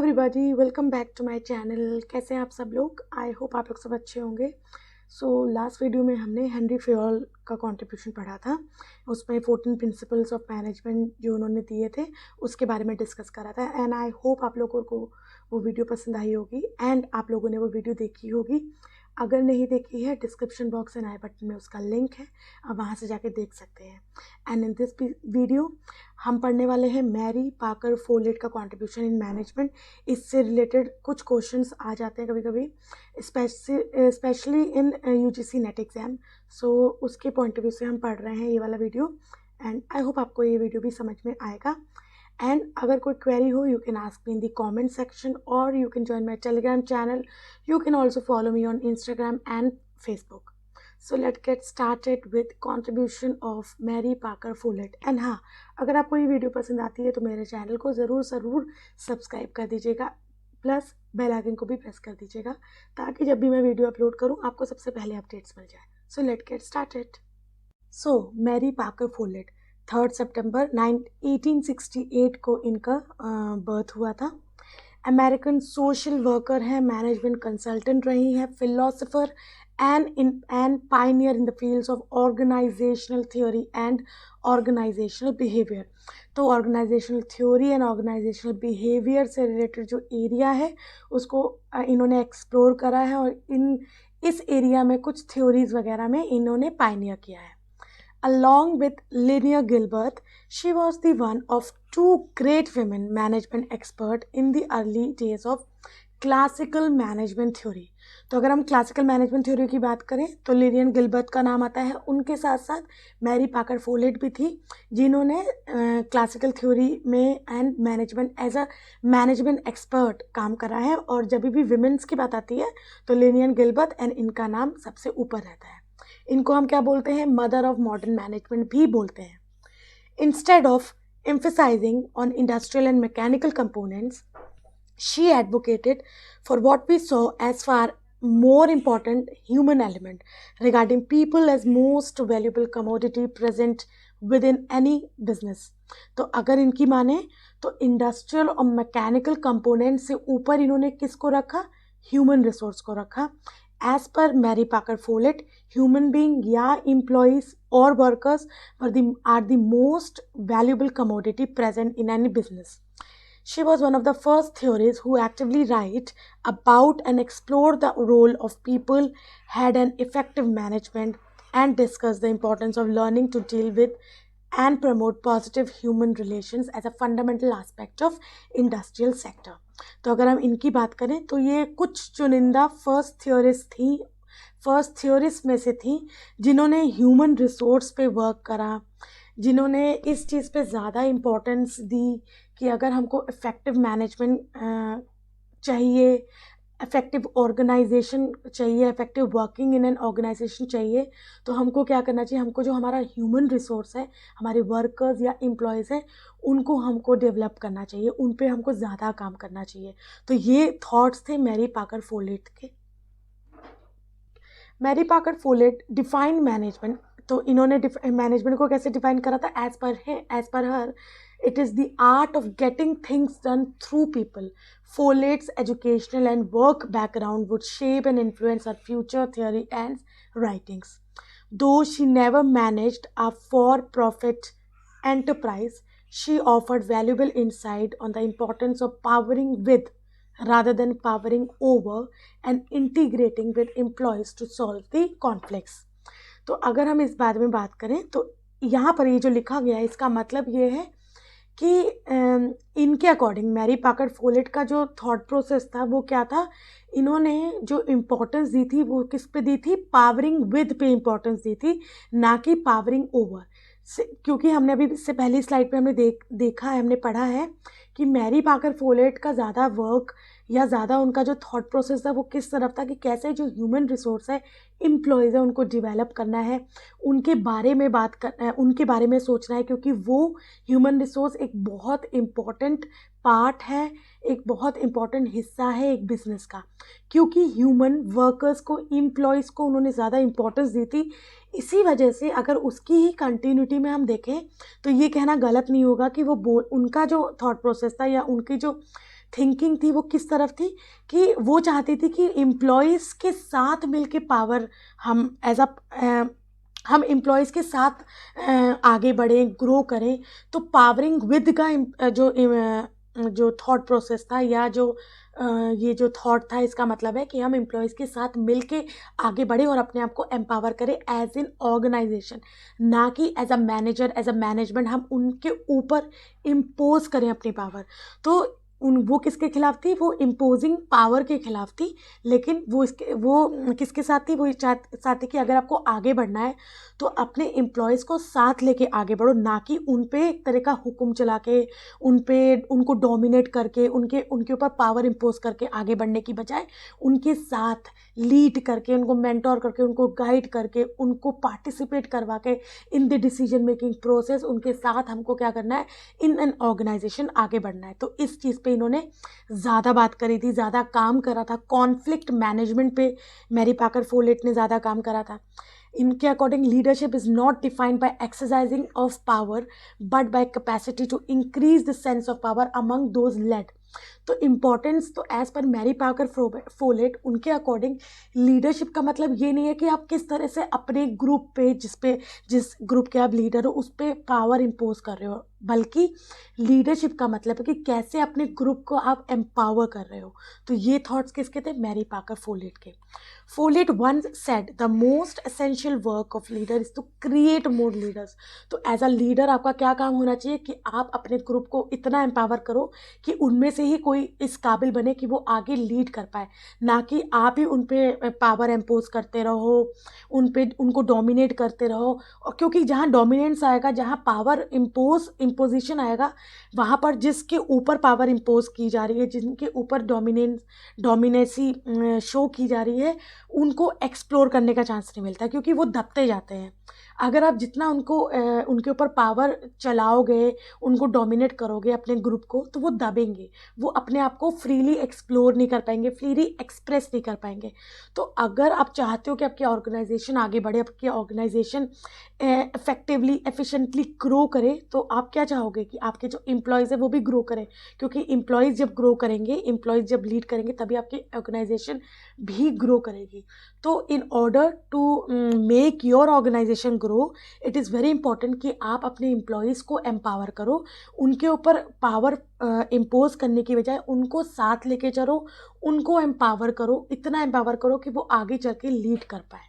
Everybody, welcome back to my channel. कैसे हैं आप सब लोग? आई होप आप लोग सब अच्छे होंगे। लास्ट वीडियो में हमने हेनरी फेयोल का कंट्रीब्यूशन पढ़ा था। उसमें 14 प्रिंसिपल्स ऑफ मैनेजमेंट जो उन्होंने दिए थे उसके बारे में डिस्कस करा था। एंड आई होप आप लोगों को वो वीडियो पसंद आई होगी एंड आप लोगों ने वो वीडियो देखी होगी। अगर नहीं देखी है, description box and I button में उसका लिंक है, आप वहाँ से जाके देख सकते हैं। एंड इन दिस वीडियो हम पढ़ने वाले हैं मैरी पाकर फोलेट का कंट्रीब्यूशन इन मैनेजमेंट। इससे रिलेटेड कुछ क्वेश्चंस आ जाते हैं कभी कभी, specially in UGC net exam. उसके पॉइंट ऑफ व्यू से हम पढ़ रहे हैं ये वाला वीडियो। एंड आई होप आपको ये वीडियो भी समझ में आएगा। एंड अगर कोई क्वेरी हो, you can ask me in the comment section और you can join my Telegram channel. You can also follow me on Instagram and Facebook. So let's get started with contribution of Mary Parker Follett. And हाँ, अगर आपको ये video पसंद आती है तो मेरे चैनल को ज़रूर सब्सक्राइब कर दीजिएगा, प्लस बेल आइकन को भी प्रेस कर दीजिएगा ताकि जब भी मैं वीडियो अपलोड करूँ आपको सबसे पहले अपडेट्स मिल जाए. So let's get started. So Mary Parker Follett 3 सितंबर 1868 को इनका बर्थ हुआ था. अमेरिकन सोशल वर्कर है, मैनेजमेंट कंसल्टेंट रही है, philosopher and pioneer in the fields of organisational theory and organisational behaviour. तो organisational theory and organisational behaviour से related जो एरिया है उसको इन्होंने एक्सप्लोर करा है और इस एरिया में कुछ थ्योरीज वगैरह में इन्होंने पायनियर किया है. Along with Linnea Gilbert, she was the one of two great women management expert in the early days of classical management theory. तो अगर हम क्लासिकल मैनेजमेंट थ्योरी की बात करें तो लिनियन गिलबर्ट का नाम आता है. उनके साथ साथ मैरी पाकर फोलेट भी थी जिन्होंने क्लासिकल थ्योरी में and management as a management expert काम करा है. और जब भी विमेंस की बात आती है तो लिनियन गिलबर्ट एंड इनका नाम सबसे ऊपर रहता है. इनको हम क्या बोलते हैं? मदर ऑफ मॉडर्न मैनेजमेंट भी बोलते हैं. Instead of emphasizing on industrial and mechanical components, she advocated for what we saw as far more important human element regarding people as most valuable commodity present within any business. तो अगर इनकी माने तो industrial और mechanical component से ऊपर इन्होंने किसको रखा? ह्यूमन रिसोर्स को रखा. As per Mary Parker Follett, human being या employees or workers are the most valuable commodity present in any business. She was one of the first theorists who actively write about and explore the role of people, had an effective management, and discuss the importance of learning to deal with and promote positive human relations as a fundamental aspect of industrial sector. तो अगर हम इनकी बात करें तो ये कुछ चुनिंदा फर्स्ट थ्योरिस्ट में से थी जिन्होंने ह्यूमन रिसोर्स पे वर्क करा, जिन्होंने इस चीज़ पे ज़्यादा इम्पोर्टेंस दी कि अगर हमको इफ़ेक्टिव मैनेजमेंट चाहिए, इफ़ेक्टिव ऑर्गेनाइजेशन चाहिए, effective working in an organisation चाहिए, तो हमको क्या करना चाहिए? हमको जो हमारा ह्यूमन रिसोर्स है, हमारे वर्कर्स या एम्प्लॉयज़ हैं, उनको हमको डेवलप करना चाहिए, उन पे हमको ज़्यादा काम करना चाहिए. तो ये थॉट्स थे मैरी पाकर फोलेट के. Mary Parker folate defined management. तो इन्होंने मैनेजमेंट को कैसे डिफाइन करा था? As per her it is the art of getting things done through people. Follett's educational and work background would shape and influence her future theory and writings. Though she never managed a for-profit enterprise, she offered valuable insight on the importance of powering with rather than powering over and integrating with employees to solve the conflicts. तो अगर हम इस बारे में बात करें तो यहाँ पर ये जो लिखा गया है इसका मतलब ये है कि इनके अकॉर्डिंग मैरी पाकर फोलेट का जो थॉट प्रोसेस था वो क्या था? इन्होंने जो इम्पोर्टेंस दी थी वो किस पे दी थी? पावरिंग विद पे इम्पोर्टेंस दी थी, ना कि पावरिंग ओवर. क्योंकि हमने अभी इससे पहली स्लाइड पे हमने देखा है, हमने पढ़ा है कि मैरी पाकर फोलेट का ज़्यादा वर्क या ज़्यादा उनका जो थॉट प्रोसेस था वो किस तरफ था कि कैसे जो ह्यूमन रिसोर्स है, एम्प्लॉयज़ है, उनको डेवलप करना है, उनके बारे में बात करना है, उनके बारे में सोचना है, क्योंकि वो ह्यूमन रिसोर्स एक बहुत इम्पॉर्टेंट पार्ट है, एक बहुत इम्पॉर्टेंट हिस्सा है एक बिज़नेस का. क्योंकि ह्यूमन वर्कर्स को, एम्प्लॉयज़ को उन्होंने ज़्यादा इम्पोर्टेंस दी थी. इसी वजह से अगर उसकी ही कंटिन्यूटी में हम देखें तो ये कहना गलत नहीं होगा कि वो उनका जो थॉट प्रोसेस था या उनकी जो थिंकिंग थी वो किस तरफ थी कि वो चाहती थी कि एम्प्लॉयज़ के साथ मिलके पावर हम एज अ हम एम्प्लॉयज़ के साथ आगे बढ़ें, ग्रो करें। तो पावरिंग विद का जो थॉट प्रोसेस था या ये जो थॉट था, इसका मतलब है कि हम एम्प्लॉयज़ के साथ मिलके आगे बढ़े और अपने आप को एम्पावर करें एज एन ऑर्गेनाइजेशन, ना कि as a manager, as a management हम उनके ऊपर इम्पोज करें अपनी पावर। तो वो किसके खिलाफ थी? वो इम्पोजिंग पावर के खिलाफ थी। लेकिन वो किसके साथ थी? वो साथ थी कि अगर आपको आगे बढ़ना है तो अपने एम्प्लॉयज़ को साथ लेके आगे बढ़ो, ना कि उन पे एक तरह का हुक्म चला के, उनको डोमिनेट करके, उनके ऊपर पावर इम्पोज करके आगे बढ़ने की बजाय उनके साथ लीड करके, उनको मेंटोर करके, उनको गाइड करके, उनको पार्टिसिपेट करवा के in the decision making process, उनके साथ हमको क्या करना है, इन एन ऑर्गेनाइजेशन आगे बढ़ना है। तो इस चीज़ पे इन्होंने ज़्यादा बात करी थी, ज़्यादा काम करा था। कॉन्फ्लिक्ट मैनेजमेंट पे मैरी पाकर फोलेट ने ज़्यादा काम करा था। इनके according leadership is not defined by exercising of power but by capacity to increase the sense of power among those led. तो इम्पॉर्टेंस तो as per Mary Parker Follett, उनके अकॉर्डिंग लीडरशिप का मतलब ये नहीं है कि आप किस तरह से अपने ग्रुप पे जिस ग्रुप के आप लीडर हो उस पर पावर इम्पोज कर रहे हो, बल्कि लीडरशिप का मतलब है कि कैसे अपने ग्रुप को आप एम्पावर कर रहे हो। तो ये थॉट्स किसके थे? मैरी पाकर फोलेट के। Folate once said the most essential work of leader is to create more leaders। तो एज अ लीडर आपका क्या काम होना चाहिए कि आप अपने ग्रुप को इतना एम्पावर करो कि उनमें से ही कोई इस काबिल बने कि वो आगे लीड कर पाए, ना कि आप ही उन पे पावर इम्पोज करते रहो, उनको डोमिनेट करते रहो। और क्योंकि जहाँ डोमिनेंस आएगा, जहाँ पावर इम्पोजिशन आएगा, वहाँ पर जिसके ऊपर पावर इम्पोज की जा रही है, जिनके ऊपर डोमिनेसी शो की जा रही है, उनको एक्सप्लोर करने का चांस नहीं मिलता, क्योंकि वो दबते जाते हैं। अगर आप जितना उनके ऊपर पावर चलाओगे, उनको डोमिनेट करोगे अपने ग्रुप को, तो वो दबेंगे, वो अपने आप को फ्रीली एक्सप्लोर नहीं कर पाएंगे, फ्रीली एक्सप्रेस नहीं कर पाएंगे। तो अगर आप चाहते हो कि आपकी ऑर्गेनाइजेशन आगे बढ़े, आपकी ऑर्गेनाइजेशन इफेक्टिवली एफिशिएंटली ग्रो करे, तो आप क्या चाहोगे कि आपके जो एम्प्लॉयज़ है वो भी ग्रो करें, क्योंकि एम्प्लॉयज़ जब ग्रो करेंगे, एम्प्लॉयज़ जब लीड करेंगे, तभी आपकी ऑर्गेनाइजेशन भी ग्रो करेगी। तो in order to make your organization grow, it is very important कि आप अपने एम्प्लॉयज़ को एम्पावर करो, उनके ऊपर पावर इम्पोज करने की बजाय उनको साथ लेके चलो, उनको एम्पावर करो, इतना एम्पावर करो कि वो आगे चल के लीड कर पाए।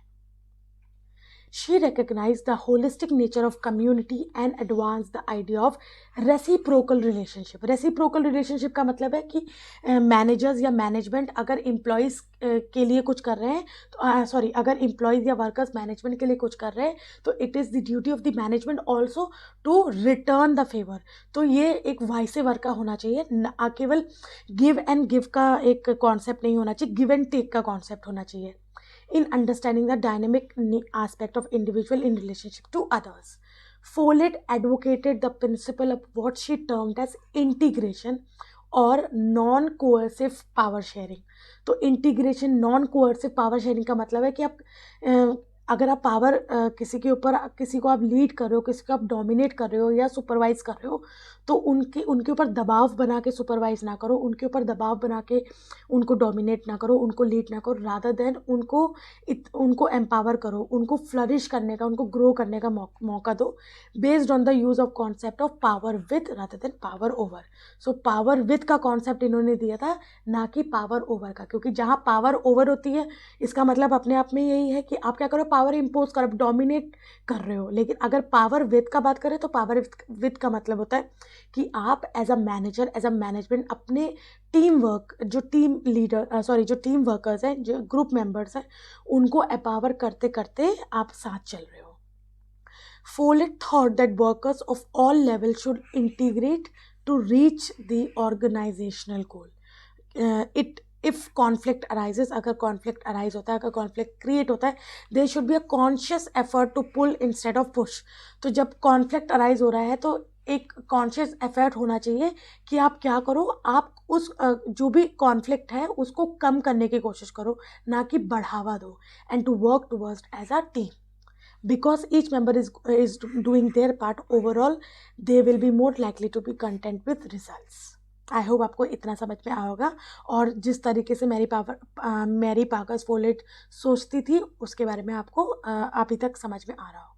She recognized the holistic nature of community and advanced the idea of reciprocal relationship। reciprocal relationship का मतलब है कि मैनेजर्स या मैनेजमेंट अगर एम्प्लॉयज़ के लिए कुछ कर रहे हैं, तो अगर एम्प्लॉयज़ या वर्कर्स मैनेजमेंट के लिए कुछ कर रहे हैं, तो it is the duty of the management also to return the favour. तो ये एक वाइस वर्का होना चाहिए, ना केवल गिव एंड गिव का एक कॉन्सेप्ट नहीं होना चाहिए, गिव एंड टेक का कॉन्सेप्ट होना चाहिए। In understanding the dynamic aspect of individual in relationship to others, Follett advocated the principle of what she termed as integration और नॉन कोअर्सिव पावर शेयरिंग। तो integration, non coercive power sharing का मतलब है कि अगर आप पावर किसी के ऊपर, किसी को आप लीड कर रहे हो, किसी को आप डोमिनेट कर रहे हो या सुपरवाइज कर रहे हो, तो उनके ऊपर दबाव बना के सुपरवाइज ना करो, उनके ऊपर दबाव बना के उनको डोमिनेट ना करो, उनको लीड ना करो, रादर देन उनको एम्पावर करो, उनको फ्लरिश करने का, उनको ग्रो करने का मौका दो, based on the use of concept of power with rather than power over. So power with का कॉन्सेप्ट इन्होंने दिया था, ना कि पावर ओवर का, क्योंकि जहाँ पावर ओवर होती है, इसका मतलब अपने आप में यही है कि आप क्या करो, पावर इम्पोज करो, डोमिनेट कर रहे हो। लेकिन अगर पावर विथ का बात करें, तो पावर विथ का मतलब होता है कि आप as a manager, as a management अपने टीम वर्क, जो टीम वर्कर्स हैं, जो ग्रुप मेंबर्स हैं, उनको एम्पावर करते करते आप साथ चल रहे हो। Follett thought that workers of all levels should integrate to reach the organizational goal। if conflict arises, अगर conflict arise होता है, अगर conflict create होता है, there should be a conscious effort to pull instead of push। तो जब conflict arise हो रहा है, तो एक कॉन्शियस एफर्ट होना चाहिए कि आप क्या करो, आप उस जो भी कॉन्फ्लिक्ट है उसको कम करने की कोशिश करो, ना कि बढ़ावा दो। And to work towards as a team, because each member is doing their part, overall they will be more likely to be content with results। I hope आपको इतना समझ में आया होगा, और जिस तरीके से मैरी पाकर्स फोलेट सोचती थी उसके बारे में आपको अभी तक समझ में आ रहा होगा.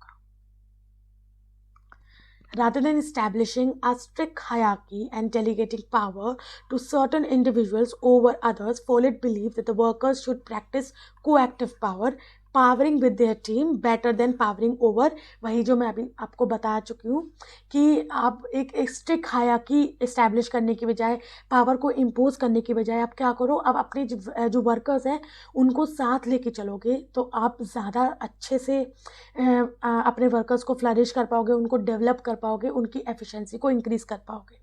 Rather than establishing a strict hierarchy and delegating power to certain individuals over others, Follett believed that the workers should practice coactive power, powering with their team better than powering over. वही जो मैं अभी आपको बता चुकी हूँ कि आप एक स्ट्रिक्ट हायरार्की इस्टेब्लिश करने की बजाय, पावर को इम्पोज करने की बजाय आप क्या करो, अब अपने जो वर्कर्स हैं उनको साथ लेके चलोगे तो आप ज़्यादा अच्छे से अपने वर्कर्स को फ्लरिश कर पाओगे, उनको डेवलप कर पाओगे, उनकी एफिशिएंसी को इंक्रीज कर पाओगे.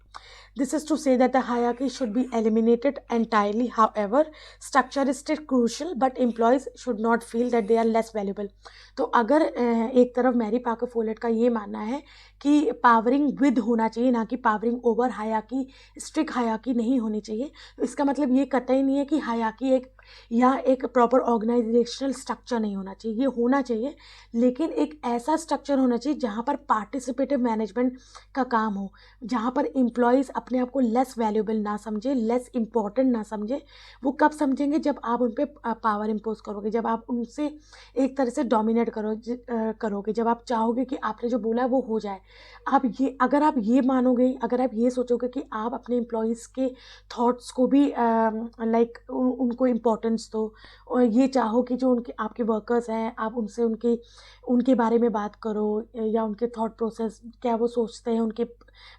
This is to say that the hierarchy should be eliminated entirely. However, structure is still crucial, but employees should not feel that they are less valuable. तो अगर एक तरफ मैरी पाकर फोलेट का ये मानना है कि पावरिंग विद होना चाहिए, ना कि powering over, hierarchy strict hierarchy नहीं होनी चाहिए, तो इसका मतलब ये कतई नहीं है कि हायरार्की एक प्रॉपर ऑर्गेनाइजेशनल स्ट्रक्चर नहीं होना चाहिए. ये होना चाहिए, लेकिन एक ऐसा स्ट्रक्चर होना चाहिए जहाँ पर पार्टिसिपेटिव मैनेजमेंट का काम हो, जहाँ पर एम्प्लॉयज़ अपने आप को लेस वैल्यूएबल ना समझे, लेस इम्पॉर्टेंट ना समझे. वो कब समझेंगे? जब आप उन पर पावर इम्पोज करोगे, जब आप उनसे एक तरह से डोमिनेट करोगे, जब आप चाहोगे कि आपने जो बोला है वो हो जाए. अगर आप ये मानोगे, अगर आप ये सोचोगे कि आप अपने एम्प्लॉयज़ के थॉट्स को भी उनको इम्पोर्टेंस दो, और ये चाहो कि जो उनके आपके वर्कर्स हैं आप उनसे उनके बारे में बात करो, या उनके थॉट प्रोसेस क्या वो सोचते हैं, उनके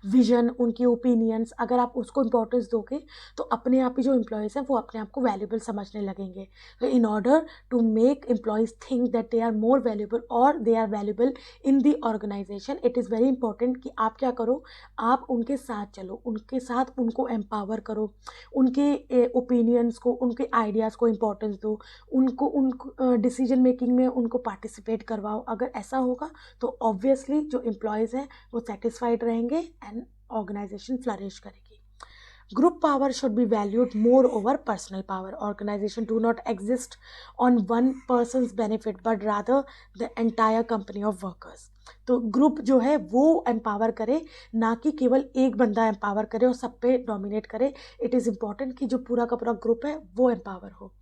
विजन, उनकी ओपिनियंस, अगर आप उसको इम्पोर्टेंस दोगे तो अपने आप ही जो एम्प्लॉयज़ हैं वो अपने आप को वैल्यूएबल समझने लगेंगे. तो in order to make employees think that they are more valuable और they are valuable in the organisation, it is very important कि आप क्या करो, आप उनके साथ चलो, उनके साथ उनको एम्पावर करो, उनके ओपिनियंस को, उनके आइडियाज़ को इम्पोर्टेंस दो, उनको डिसीजन मेकिंग में उनको पार्टिसिपेट करवाओ. अगर ऐसा होगा तो ऑब्वियसली जो एम्प्लॉयज़ हैं वो सेटिस्फाइड रहेंगे एंड ऑर्गेनाइजेशन फ्लरिश करेगी. Group power should be valued more over personal power. Organization do not exist on one person's benefit, but rather the entire company of workers. तो ग्रुप जो है वो empower करे, ना कि केवल एक बंदा एम्पावर करे और सब पे डोमिनेट करे. इट इज़ इम्पॉर्टेंट कि जो पूरा का पूरा ग्रुप है वो एम्पावर हो.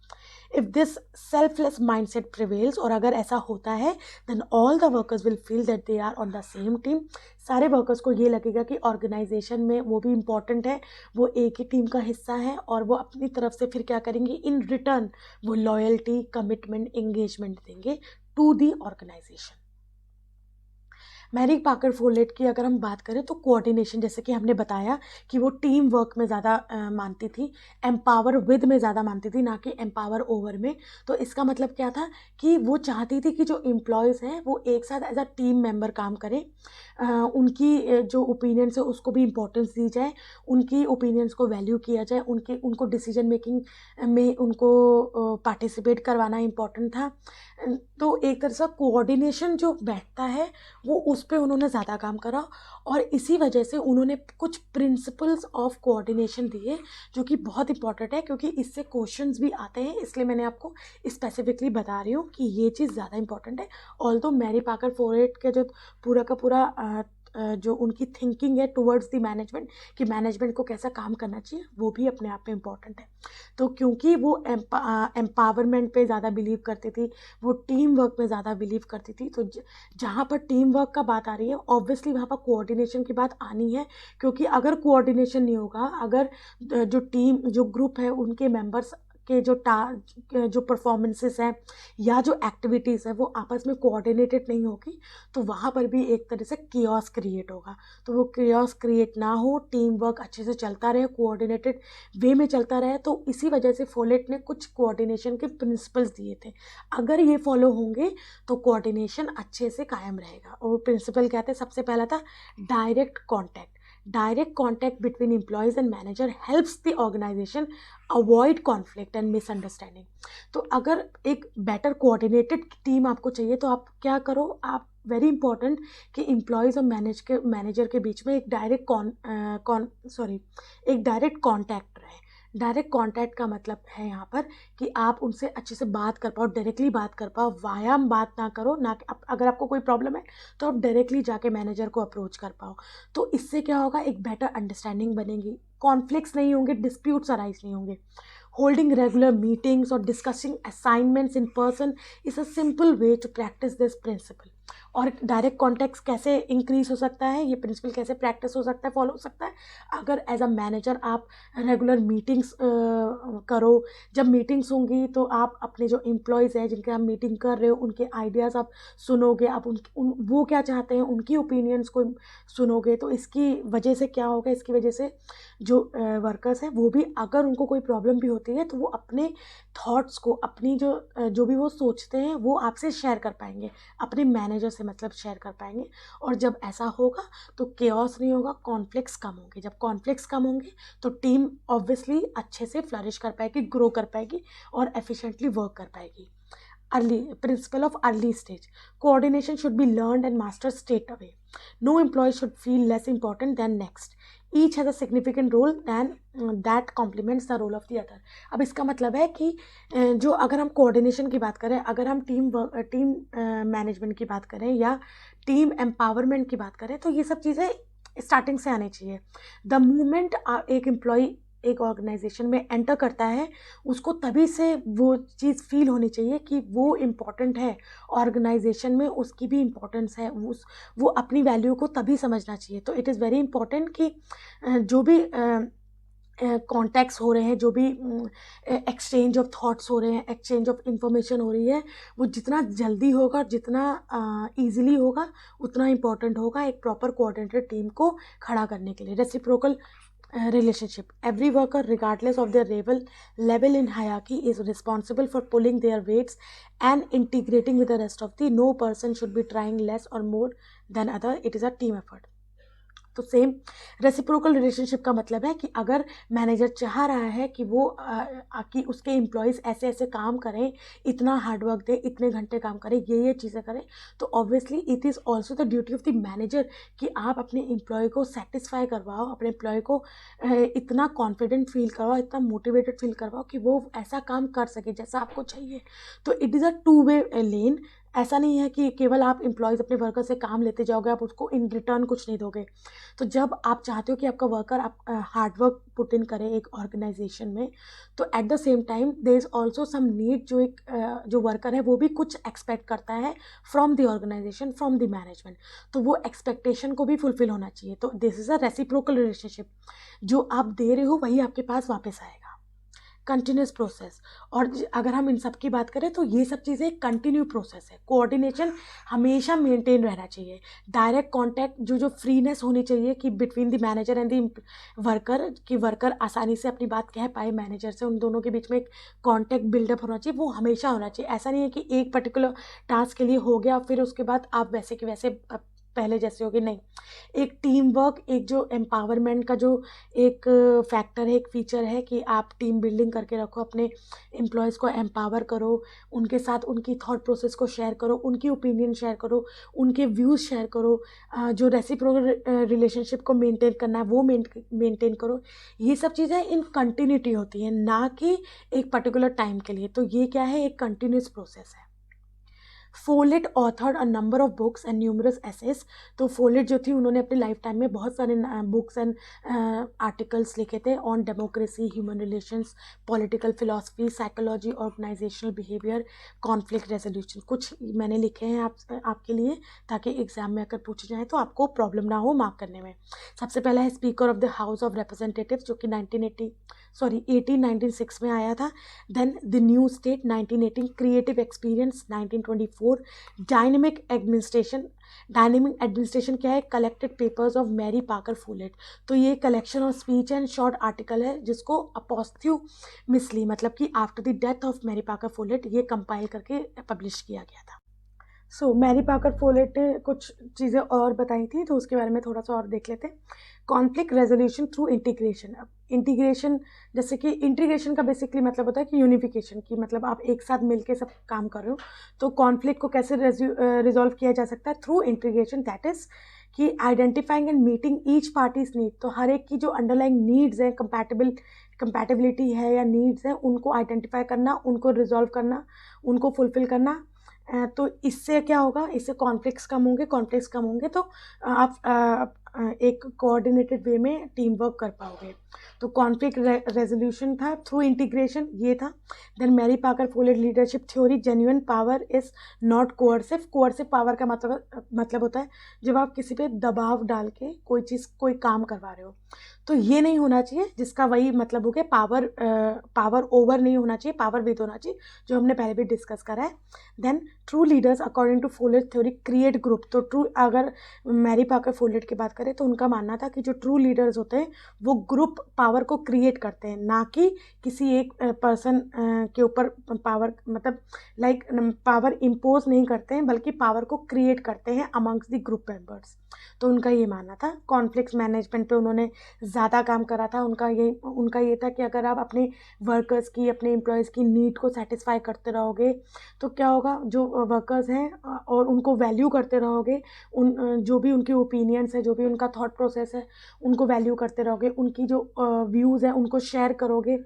If this selfless mindset prevails, और अगर ऐसा होता है, then all the workers will feel that they are on the same team. सारे वर्कर्स को ये लगेगा कि ऑर्गेनाइजेशन में वो भी इम्पॉर्टेंट है, वो एक ही टीम का हिस्सा है, और वो अपनी तरफ से फिर क्या करेंगे, इन रिटर्न वो लॉयल्टी, कमिटमेंट, एंगेजमेंट देंगे to the organisation. Mary Parker Follett की अगर हम बात करें तो कोऑर्डिनेशन, जैसे कि हमने बताया कि वो टीम वर्क में ज़्यादा मानती थी, एम्पावर विद में ज़्यादा मानती थी, ना कि एम्पावर ओवर में. तो इसका मतलब क्या था कि वो चाहती थी कि जो एम्प्लॉयज़ हैं वो एक साथ एज अ टीम मेंबर काम करें, उनकी जो ओपिनियंस है उसको भी इम्पोर्टेंस दी जाए, उनकी ओपिनियंस को वैल्यू किया जाए, उनको डिसीजन मेकिंग में उनको पार्टिसिपेट करवाना इम्पोर्टेंट था. तो एक तरह से कोऑर्डिनेशन जो बैठता है वो उस पर उन्होंने ज़्यादा काम करा, और इसी वजह से उन्होंने कुछ प्रिंसिपल्स ऑफ कोऑर्डिनेशन दिए जो कि बहुत इंपॉर्टेंट है, क्योंकि इससे क्वेश्चंस भी आते हैं, इसलिए मैंने आपको स्पेसिफिकली बता रही हूँ कि ये चीज़ ज़्यादा इंपॉर्टेंट है. ऑल्दो मैरी पाकर फोलेट के जो पूरा का पूरा जो उनकी थिंकिंग है टुवर्ड्स द मैनेजमेंट, कि मैनेजमेंट को कैसा काम करना चाहिए, वो भी अपने आप में इम्पॉर्टेंट है. तो क्योंकि वो एम्पावरमेंट पे ज़्यादा बिलीव करती थी, वो टीम वर्क में ज़्यादा बिलीव करती थी, तो जहाँ पर टीम वर्क का बात आ रही है ऑब्वियसली वहाँ पर कोऑर्डिनेशन की बात आनी है, क्योंकि अगर कोऑर्डिनेशन नहीं होगा, अगर जो ग्रुप है उनके मेंबर्स के जो परफॉर्मेंसेस हैं या जो एक्टिविटीज़ है वो आपस में कोऑर्डिनेटेड नहीं होगी, तो वहाँ पर भी एक तरह से कियोस क्रिएट होगा. तो वो कियोस क्रिएट ना हो, टीम वर्क अच्छे से चलता रहे, कोऑर्डिनेटेड वे में चलता रहे. तो इसी वजह से फोलेट ने कुछ कोऑर्डिनेशन के प्रिंसिपल्स दिए थे. अगर ये फॉलो होंगे तो कोऑर्डिनेशन अच्छे से कायम रहेगा. और वो प्रिंसिपल क्या थे? सबसे पहला था direct contact. Direct contact between employees and manager helps the organization avoid conflict and misunderstanding. तो अगर एक बेटर कोऑर्डिनेटेड टीम आपको चाहिए तो आप क्या करो, आप वेरी इंपॉर्टेंट कि एम्प्लॉयज़ और मैनेजर के बीच में एक डायरेक्ट कॉन्टैक्ट रहे. डायरेक्ट कॉन्टैक्ट का मतलब है यहाँ पर कि आप उनसे अच्छे से बात कर पाओ, डायरेक्टली बात कर पाओ, वायाम बात ना करो, ना कि अगर आपको कोई प्रॉब्लम है तो आप डायरेक्टली जाके मैनेजर को अप्रोच कर पाओ। तो इससे क्या होगा, एक बेटर अंडरस्टैंडिंग बनेगी, कॉन्फ्लिक्ट्स नहीं होंगे, डिस्प्यूट्स अराइज नहीं होंगे। Holding regular meetings or discussing assignments in person is a simple way to practice this principle. और डायरेक्ट कॉन्टेक्ट कैसे इंक्रीज हो सकता है, ये प्रिंसिपल कैसे प्रैक्टिस हो सकता है, फॉलो हो सकता है, अगर एज अ मैनेजर आप रेगुलर मीटिंग्स करो। जब मीटिंग्स होंगी तो आप अपने जो एम्प्लॉयज़ हैं जिनके आप मीटिंग कर रहे हो उनके आइडियाज़ आप सुनोगे, आप वो क्या चाहते हैं उनकी ओपिनियंस को सुनोगे। तो इसकी वजह से क्या होगा, इसकी वजह से जो वर्कर्स हैं वो भी, अगर उनको कोई प्रॉब्लम भी होती है तो वो अपने थॉट्स को, अपनी जो भी वो सोचते हैं वो आपसे शेयर कर पाएंगे, अपने मैनेजर से मतलब शेयर कर पाएंगे। और जब ऐसा होगा तो केओस नहीं होगा, कॉन्फ्लिक्ट्स कम होंगे। जब कॉन्फ्लिक्ट्स कम होंगे तो टीम ऑब्वियसली अच्छे से फ्लरिश कर पाएगी, ग्रो कर पाएगी और एफिशिएंटली वर्क कर पाएगी। Early principle of early stage coordination should be learned and mastered straight away. No employee should feel less important than next. Each has a significant role than that complements the role of the other. अब इसका मतलब है कि जो अगर हम coordination की बात करें, अगर हम टीम मैनेजमेंट की बात करें या टीम एम्पावरमेंट की बात करें, तो ये सब चीज़ें स्टार्टिंग से आनी चाहिए। द मोमेंट एक एम्प्लॉय एक ऑर्गेनाइजेशन में एंटर करता है, उसको तभी से वो चीज़ फील होनी चाहिए कि वो इम्पॉर्टेंट है, ऑर्गेनाइजेशन में उसकी भी इम्पोर्टेंस है, वो अपनी वैल्यू को तभी समझना चाहिए। तो इट इज़ वेरी इंपॉर्टेंट कि जो भी कॉन्टैक्ट्स हो रहे हैं, जो भी एक्सचेंज ऑफ थॉट्स हो रहे हैं, एक्सचेंज ऑफ इंफॉर्मेशन हो रही है, वो जितना जल्दी होगा, जितना ईजिली होगा, उतना इम्पॉर्टेंट होगा एक प्रॉपर कोऑर्डिनेटेड टीम को खड़ा करने के लिए। Reciprocal relationship. Every worker, regardless of their level in hierarchy, is responsible for pulling their weights and integrating with the rest of the. No person should be trying less or more than other. It is a team effort. तो same reciprocal relationship का मतलब है कि अगर manager चाह रहा है कि वो कि उसके एम्प्लॉयज़ ऐसे ऐसे काम करें, इतना हार्डवर्क दें, इतने घंटे काम करें, ये चीज़ें करें, तो obviously it is also the duty of the manager कि आप अपने एम्प्लॉय को सेटिस्फाई करवाओ, अपने एम्प्लॉय को इतना कॉन्फिडेंट फील करवाओ, इतना मोटिवेटेड फील करवाओ कि वो ऐसा काम कर सके जैसा आपको चाहिए। तो it is a two way lane. ऐसा नहीं है कि केवल आप एम्प्लॉयज़ अपने वर्कर से काम लेते जाओगे, आप उसको इन रिटर्न कुछ नहीं दोगे। तो जब आप चाहते हो कि आपका वर्कर आप हार्डवर्क पुट इन करे एक ऑर्गेनाइजेशन में, तो at the same time there is also some need, जो वर्कर है वो भी कुछ एक्सपेक्ट करता है from the organization, from the management. तो वो एक्सपेक्टेशन को भी फुलफिल होना चाहिए। तो this is a reciprocal relationship. जो आप दे रहे हो वही आपके पास वापस आएगा। Continuous process. और अगर हम इन सब की बात करें तो ये सब चीज़ें कंटिन्यू प्रोसेस है। कोऑर्डिनेशन हमेशा मेंटेन रहना चाहिए। डायरेक्ट कांटेक्ट, जो फ्रीनेस होनी चाहिए कि between the manager and the worker, कि वर्कर आसानी से अपनी बात कह पाए मैनेजर से, उन दोनों के बीच में एक कॉन्टैक्ट बिल्डअप होना चाहिए, वो हमेशा होना चाहिए। ऐसा नहीं है कि एक पर्टिकुलर टास्क के लिए हो गया फिर उसके बाद आप वैसे के वैसे पहले जैसे होगी, नहीं। एक टीम वर्क, एक जो एम्पावरमेंट का जो एक फैक्टर है, एक फीचर है कि आप टीम बिल्डिंग करके रखो, अपने एम्प्लॉयज़ को एम्पावर करो, उनके साथ उनकी थॉट प्रोसेस को शेयर करो, उनकी ओपिनियन शेयर करो, उनके व्यूज़ शेयर करो, जो रेसिप्रोकल रिलेशनशिप को मेंटेन करना है वो मेंटेन करो। ये सब चीज़ें इन कंटिन्यूटी होती हैं, ना कि एक पर्टिकुलर टाइम के लिए। तो ये क्या है, एक कंटिन्यूस प्रोसेस है। Follett authored a number of books and numerous essays. तो फोलेट जो थी, उन्होंने अपने लाइफ टाइम में बहुत सारे बुक्स एंड आर्टिकल्स लिखे थे on democracy, human relations, political philosophy, psychology, organizational behaviour, conflict resolution. कुछ मैंने लिखे हैं आपके लिए, ताकि एग्जाम में अगर पूछे जाए तो आपको प्रॉब्लम ना हो मार्क करने में। सबसे पहला है speaker of the house of representatives, जो कि 1896 में आया था। Then the new state 1918, creative experience 1924, dynamic administration क्या है, collected papers of Mary Parker Follett. तो ये collection of speech and short article है जिसको अपोस्थ्यूमिसली, मतलब कि after the death of Mary Parker Follett, ये कंपाइल करके पब्लिश किया गया था। मैरी पाकर फोलेट ने कुछ चीज़ें और बताई थी, तो उसके बारे में थोड़ा सा और देख लेते हैं। Conflict resolution through integration. अब इंटीग्रेशन, जैसे कि इंटीग्रेशन का बेसिकली मतलब होता है कि यूनिफिकेशन की, मतलब आप एक साथ मिलके सब काम कर रहे हो। तो कॉन्फ्लिक्ट को कैसे रिजॉल्व किया जा सकता है, थ्रू इंटीग्रेशन। दैट इज़ कि identifying and meeting each parties need. तो हर एक की जो अंडरलाइंग नीड्स हैं, कंपैटिबल कंपैटिबिलिटी है या नीड्स हैं उनको आइडेंटिफाई करना, उनको रिजॉल्व करना, उनको फुलफ़िल करना। तो इससे क्या होगा, इससे कॉन्फ्लिक्ट्स कम होंगे तो आप एक कोऑर्डिनेटेड वे में टीम वर्क कर पाओगे। तो कॉन्फ्लिक्ट रेजोल्यूशन था थ्रू इंटीग्रेशन, ये था। Then Mary Parker folate leadership theory, genuine power is not coercive. Coercive power का मतलब होता है जब आप किसी पे दबाव डाल के कोई काम करवा रहे हो, तो ये नहीं होना चाहिए, जिसका वही मतलब हो गया पावर ओवर नहीं होना चाहिए, पावर विद होना चाहिए, जो हमने पहले भी डिस्कस करा है। Then true leaders according to Follett theory create group. तो ट्रू, अगर मैरी पाकर फोलेट की बात करें तो उनका मानना था कि जो ट्रू लीडर्स होते हैं वो ग्रुप पावर को क्रिएट करते हैं, ना कि किसी एक पर्सन के ऊपर पावर, मतलब लाइक पावर इम्पोज नहीं करते हैं, बल्कि पावर को क्रिएट करते हैं अमंग्स द ग्रुप मेंबर्स। तो उनका ये मानना था। कॉन्फ्लिक्ट मैनेजमेंट पे उन्होंने ज़्यादा काम करा था। उनका ये था कि अगर आप अपने वर्कर्स की, अपने एम्प्लॉयज़ की नीड को सेटिस्फाई करते रहोगे तो क्या होगा, जो वर्कर्स हैं और उनको वैल्यू करते रहोगे, जो भी उनके ओपिनियंस है, जो भी उनका थॉट प्रोसेस है, उनको वैल्यू करते रहोगे, उनकी जो व्यूज़ हैं उनको शेयर करोगे।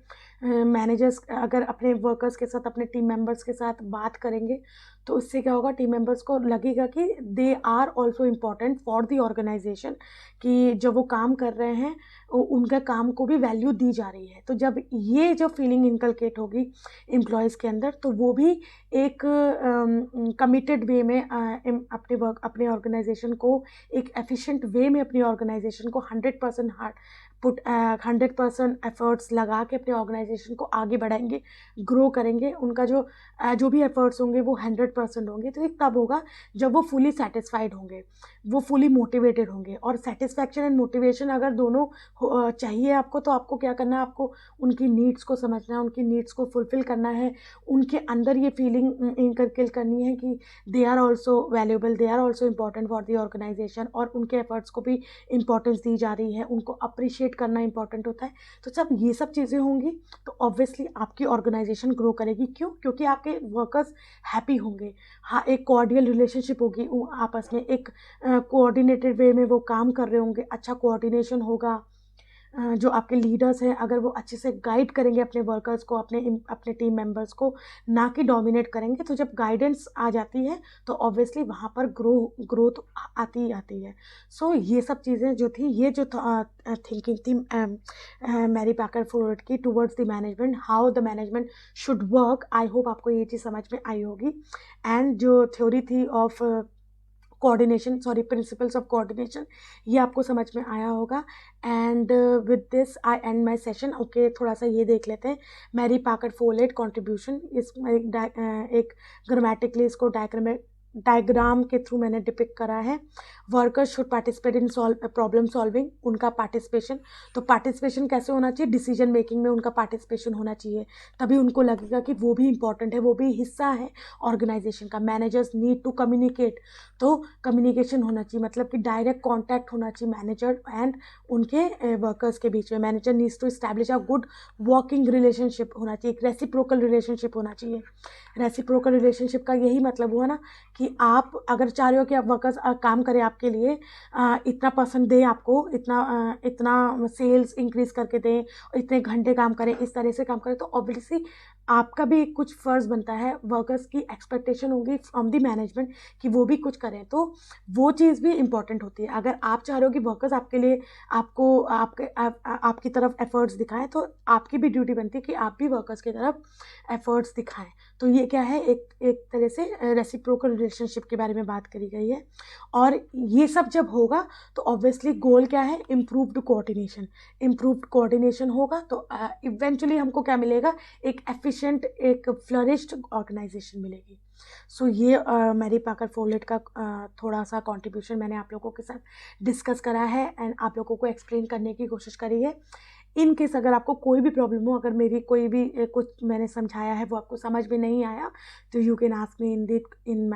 मैनेजर्स अगर अपने वर्कर्स के साथ, अपने टीम मेंबर्स के साथ बात करेंगे तो इससे क्या होगा, टीम मेंबर्स को लगेगा कि they are also important for the organization, कि जब वो काम कर रहे हैं उनका काम को भी वैल्यू दी जा रही है। तो जब ये जो फीलिंग इनकलकेट होगी एम्प्लॉयज़ के अंदर, तो वो भी एक कमिटेड वे में अपने ऑर्गेनाइजेशन को एक एफिशिएंट वे में, अपनी ऑर्गेनाइजेशन को 100% एफर्ट्स लगा के अपने ऑर्गेनाइजेशन को आगे बढ़ाएंगे, ग्रो करेंगे। उनका जो भी एफर्ट्स होंगे वो 100% होंगे। तो ये तब होगा जब वो फुली सेटिस्फाइड होंगे, वो फुली मोटिवेटेड होंगे। और सेटिस्फैक्शन एंड मोटिवेशन अगर दोनों चाहिए आपको, तो आपको क्या करना है, आपको उनकी नीड्स को समझना है, उनकी नीड्स को फुलफ़िल करना है, उनके अंदर ये फीलिंग इनकलकेट करनी है कि they are also valuable, they are also important for the organization, और उनके एफर्ट्स को भी इम्पॉर्टेंस दी जा रही है, उनको अप्रिशिएट करना इंपॉर्टेंट होता है। तो जब ये सब चीज़ें होंगी तो ऑब्वियसली आपकी ऑर्गेनाइजेशन ग्रो करेगी। क्यों? क्योंकि आपके वर्कर्स हैप्पी होंगे। हाँ, एक कॉर्डियल रिलेशनशिप होगी आपस में, एक कोऑर्डिनेटेड वे में वो काम कर रहे होंगे, अच्छा कोऑर्डिनेशन होगा। जो आपके लीडर्स हैं अगर वो अच्छे से गाइड करेंगे अपने वर्कर्स को, अपने टीम मेंबर्स को, ना कि डोमिनेट करेंगे, तो जब गाइडेंस आ जाती है तो ऑब्वियसली वहाँ पर ग्रोथ आती ही आती है। सो ये सब चीज़ें जो थी, ये जो थिंकिंग थी मैरी पाकर फोर्ड की towards the management, how the management should work. I hope आपको ये चीज़ समझ में आई होगी। एंड जो थ्योरी थी ऑफ प्रिंसिपल्स ऑफ कोऑर्डिनेशन, ये आपको समझ में आया होगा। And with this I and my session. Okay, थोड़ा सा ये देख लेते हैं मैरी पाकर फोलेट कॉन्ट्रीब्यूशन। इसमें एक ग्रामेटिकली इसको डायग्राम के थ्रू मैंने डिपिक्ट करा है। Workers should participate in problem solving, उनका पार्टिसिपेशन। तो पार्टिसिपेशन कैसे होना चाहिए, डिसीजन मेकिंग में उनका पार्टिसिपेशन होना चाहिए, तभी उनको लगेगा कि वो भी इंपॉर्टेंट है, वो भी हिस्सा है ऑर्गेनाइजेशन का। मैनेजर्स नीड टू कम्युनिकेट, तो कम्युनिकेशन होना चाहिए, मतलब कि डायरेक्ट कॉन्टैक्ट होना चाहिए मैनेजर एंड उनके वर्कर्स के बीच में। Manager needs to establish a good working relationship होना चाहिए, एक रेसिप्रोकल रिलेशनशिप होना चाहिए। रेसिप्रोकल रिलेशनशिप का यही मतलब हुआ ना कि आप अगर चाह रहे हो कि आप वर्कर्स काम करें आपके लिए, इतना परसेंट दें आपको, इतना सेल्स इंक्रीज़ करके दें, इतने घंटे काम करें, इस तरह से काम करें, तो ऑब्वियसली आपका भी कुछ फ़र्ज़ बनता है। वर्कर्स की एक्सपेक्टेशन होगी फ्रॉम द मैनेजमेंट कि वो भी कुछ करें, तो वो चीज़ भी इम्पॉर्टेंट होती है। अगर आप चाह रहे हो कि वर्कर्स आपके लिए आपकी तरफ एफ़र्ट्स दिखाएं, तो आपकी भी ड्यूटी बनती है कि आप भी वर्कर्स की तरफ एफ़र्ट्स दिखाएं। तो ये क्या है, एक तरह से रेसिप्रोकल रिलेशनशिप के बारे में बात करी गई है। और ये सब जब होगा तो ऑब्वियसली गोल क्या है, इम्प्रूव्ड कोऑर्डिनेशन होगा, तो इवेंचुअली हमको क्या मिलेगा, एक एफिशिएंट, एक फ्लरिश्ड ऑर्गेनाइजेशन मिलेगी। सो ये मैरी पाकर फोलेट का थोड़ा सा कंट्रीब्यूशन मैंने आप लोगों के साथ डिस्कस करा है एंड आप लोगों को एक्सप्लेन करने की कोशिश करी है। इन केस अगर आपको कोई भी प्रॉब्लम हो, अगर मेरी कोई भी कुछ मैंने समझाया है वो आपको समझ में नहीं आया, तो you can ask me in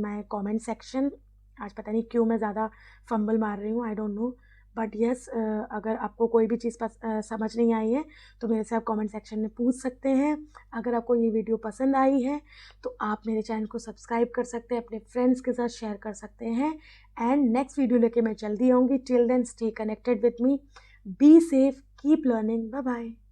my comment section. आज पता नहीं क्यों मैं ज़्यादा फंबल मार रही हूँ, I don't know, but yes, अगर आपको कोई भी चीज़ समझ नहीं आई है तो मेरे से आप कमेंट सेक्शन में पूछ सकते हैं। अगर आपको ये वीडियो पसंद आई है तो आप मेरे चैनल को सब्सक्राइब कर सकते हैं, अपने फ्रेंड्स के साथ शेयर कर सकते हैं। एंड नेक्स्ट वीडियो लेके मैं जल्दी आऊँगी। Till then stay connected with me, be safe, keep learning, bye bye.